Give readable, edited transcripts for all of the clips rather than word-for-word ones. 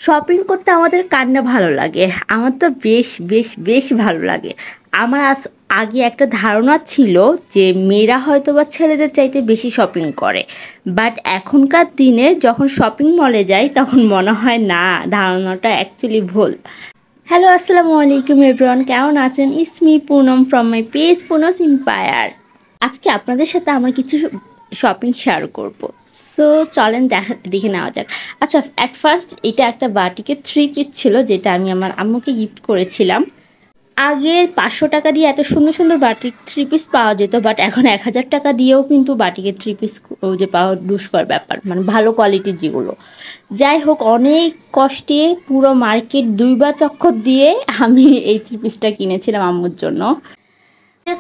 Shopping করতে আমাদের কার না ভালো লাগে? আমার তো বেশ, বেশ, বেশ ভালো লাগে। আমার আগে একটা ধারণা ছিল যে মেয়েরা হয়তোবা ছেলেদের চাইতে বেশি শপিং করে। বাট এখনকার দিনে যখন শপিং মলে যাই তখন মনে হয় না, ধারণাটা অ্যাকচুয়ালি ভুল। হ্যালো, আসসালামু আলাইকুম এভরিওয়ান, কেমন আছেন? It's me Poonam from my page পুনস এম্পায়ার। আজকে আপনাদের সাথে আমার কিছু শপিং শেয়ার করব। সো চলেন দেখে নেওয়া যাক। আচ্ছা, অ্যাট ফার্স্ট এটা একটা বাটিকের থ্রি পিস ছিল, যেটা আমি আমার আম্মুকে গিফট করেছিলাম। আগে 500 টাকা দিয়ে এত সুন্দর সুন্দর বাটিক থ্রি পিস পাওয়া যেত, বাট এখন 1000 টাকা দিয়েও কিন্তু বাটিকের থ্রি পিস যে পাওয়া দুষ্কর ব্যাপার, মানে ভালো কোয়ালিটির যেগুলো। যাই হোক, অনেক কষ্টে পুরো মার্কেট দুইবার চক্কর দিয়ে আমি এই থ্রি পিসটা কিনেছিলাম আম্মুর জন্য।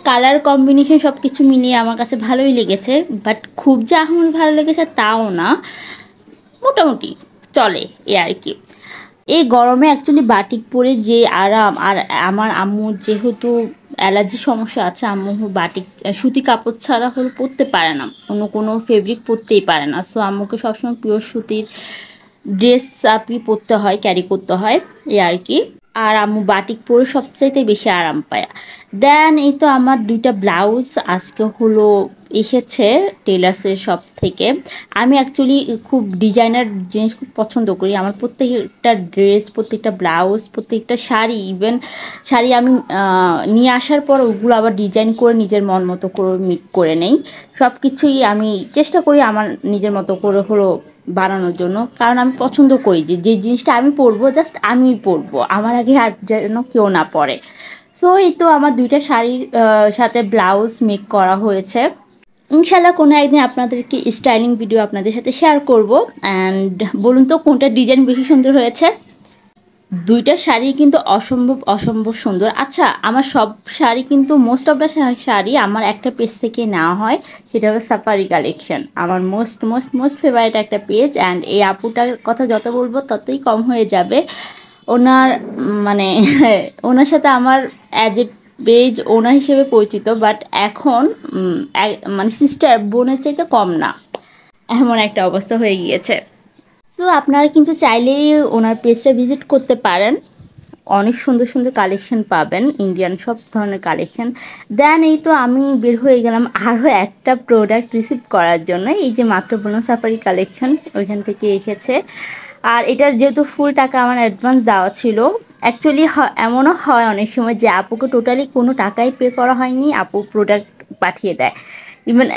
কালার কম্বিনেশন সব কিছু মিলিয়ে আমার কাছে ভালোই লেগেছে, বাট খুব যে আমার ভালো লেগেছে তাও না, মোটামুটি চলে এ আর কি। এই গরমে অ্যাকচুয়ালি বাটিক পরে যে আরাম, আর আমার আম্মুর যেহেতু অ্যালার্জি সমস্যা আছে, আম্মু বাটিক সুতি কাপড় ছাড়া হলো পরতে পারে না, অন্য কোনো ফেব্রিক পরতেই পারে না। সো আম্মুকে সবসময় পিওর সুতির ড্রেস আপই পরতে হয়, ক্যারি করতে হয় এ আর কি। আর আম্মু বাটিক পরে সবচাইতে বেশি আরাম পায়। দেন এই তো আমার দুইটা ব্লাউজ আজকে হলো এসেছে টেলার্সের শপ থেকে। আমি অ্যাকচুয়ালি খুব ডিজাইনার জিনিস খুব পছন্দ করি। আমার প্রত্যেকটা ড্রেস, প্রত্যেকটা ব্লাউজ, প্রত্যেকটা শাড়ি, ইভেন শাড়ি আমি নিয়ে আসার পর ওগুলো আবার ডিজাইন করে নিজের মন মতো করে মেক করে নেই। সব কিছুই আমি চেষ্টা করি আমার নিজের মতো করে হলো বানানোর জন্য, কারণ আমি পছন্দ করি যে যে জিনিসটা আমি পরবো জাস্ট আমিই পরবো, আমার আগে আর যেন কেউ না পরে। সো এই তো আমার দুইটা শাড়ির সাথে ব্লাউজ মেক করা হয়েছে। ইনশাল্লাহ কোনো একদিন আপনাদেরকে স্টাইলিং ভিডিও আপনাদের সাথে শেয়ার করব। অ্যান্ড বলুন তো কোনটা ডিজাইন বেশি সুন্দর হয়েছে? দুইটা শাড়ি কিন্তু অসম্ভব অসম্ভব সুন্দর। আচ্ছা, আমার সব শাড়ি কিন্তু মোস্ট অফ দ্য শাড়ি আমার একটা পেজ থেকে নেওয়া হয়, সেটা হলো সাফারি কালেকশন। আমার মোস্ট মোস্ট মোস্ট ফেভারিট একটা পেজ। অ্যান্ড এই আপুটার কথা যত বলবো ততই কম হয়ে যাবে। ওনার মানে ওনার সাথে আমার অ্যাজ এ পেজ ওনার হিসেবে পরিচিত, বাট এখন মানে সিস্টার বোনের চাইতে কম না, এমন একটা অবস্থা হয়ে গিয়েছে। তো আপনারা কিন্তু চাইলেই ওনার পেজটা ভিজিট করতে পারেন, অনেক সুন্দর সুন্দর কালেকশন পাবেন, ইন্ডিয়ান সব ধরনের কালেকশন। দেন এই তো আমি বের হয়ে গেলাম আরও একটা প্রোডাক্ট রিসিভ করার জন্য। এই যে মাত্র বোনো সাফারি কালেকশন ওইখান থেকে এসেছে। আর এটার যেহেতু ফুল টাকা আমার অ্যাডভান্স দেওয়া ছিল, অ্যাকচুয়ালি এমনও হয় অনেক সময় যে আপুকে টোটালি কোনো টাকাই পে করা হয়নি, আপু প্রোডাক্ট পাঠিয়ে দেয়। ইভেন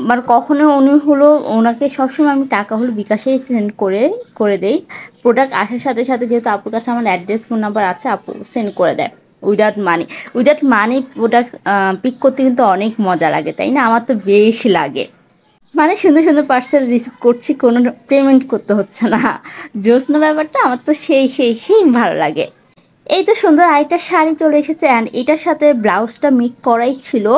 মানে কখনো উনি হলো ওনাকে সবসময় আমি টাকা হলো বিকাশেই সেন্ড করে দেই। প্রোডাক্ট আসার সাথে সাথে যেহেতু আপুর কাছে আমার অ্যাড্রেস ফোন নাম্বার আছে, আপু সেন্ড করে দেয় উইদাউট মানি প্রোডাক্ট পিক করতে কিন্তু অনেক মজা লাগে, তাই না? আমার তো বেশ লাগে, মানে সুন্দর সুন্দর পার্সেল রিসিভ করছি, কোনো পেমেন্ট করতে হচ্ছে না। জোসনা ব্যাপারটা আমার তো সেই সেই সেই ভালো লাগে। এই তো সুন্দর আরেকটা শাড়ি চলে এসেছে, অ্যান্ড এটার সাথে ব্লাউজটা মেক করাই ছিল।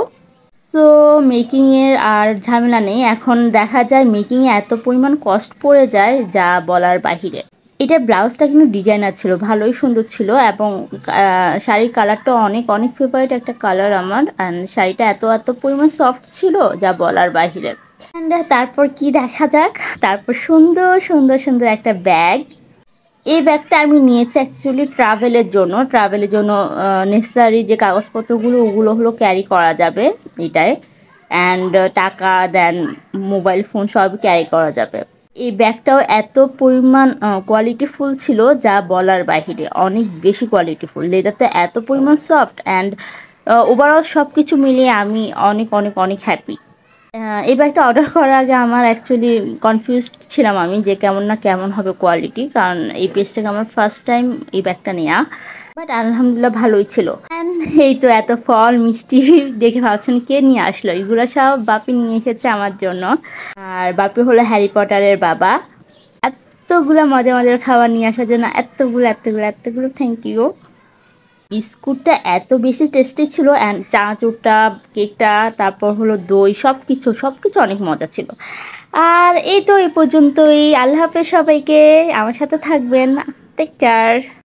সো মেকিংয়ের আর ঝামেলা নেই। এখন দেখা যায় মেকিংয়ে এত পরিমাণ কস্ট পড়ে যায় যা বলার বাহিরে। এটার ব্লাউজটা কিন্তু ডিজাইনার ছিল, ভালোই সুন্দর ছিল, এবং শাড়ির কালারটা অনেক অনেক ফেভারিট একটা কালার আমার। অ্যান্ড শাড়িটা এত এত পরিমাণ সফট ছিল যা বলার বাহিরে। অ্যান্ড তারপর কি দেখা যাক, তারপর সুন্দর সুন্দর সুন্দর একটা ব্যাগ। এই ব্যাগটা আমি নিয়েছি অ্যাকচুয়ালি ট্রাভেলের জন্য নেসেসারি যে কাগজপত্রগুলো ওগুলো হলো ক্যারি করা যাবে এটায়। অ্যান্ড টাকা দেন মোবাইল ফোন সব ক্যারি করা যাবে। এই ব্যাগটাও এত পরিমাণ কোয়ালিটিফুল ছিল যা বলার বাহিরে, অনেক বেশি কোয়ালিটিফুল। লেদারটা এত পরিমাণ সফট, অ্যান্ড ওভারঅল সব কিছু মিলিয়ে আমি অনেক অনেক অনেক হ্যাপি। এই ব্যাগটা অর্ডার করার আগে আমার অ্যাকচুয়ালি কনফিউজড ছিলাম আমি যে কেমন না কেমন হবে কোয়ালিটি, কারণ এই পেজ থেকে আমার ফার্স্ট টাইম এই ব্যাগটা নেওয়া। বাট আলহামদুলিল্লাহ ভালোই ছিল। অ্যান্ড এই তো এত ফল মিষ্টি দেখে ভাবছেন কে নিয়ে আসলো, এগুলো সব বাপি নিয়ে এসেছে আমার জন্য। আর বাপি হলো হ্যারি পটারের বাবা। এতগুলো মজা মজার খাবার নিয়ে আসার জন্য এতগুলো এতগুলো এতগুলো থ্যাংক ইউ। বিস্কুটটা এত বেশি টেস্টি ছিল, অ্যান্ড চানাচুরটা, কেকটা, তারপর হলো দই, সব কিছু অনেক মজা ছিল। আর এই তো এই পর্যন্তই। আল্লাহ হাফেজ সবাইকে, আমার সাথে থাকবেন, টেক কেয়ার।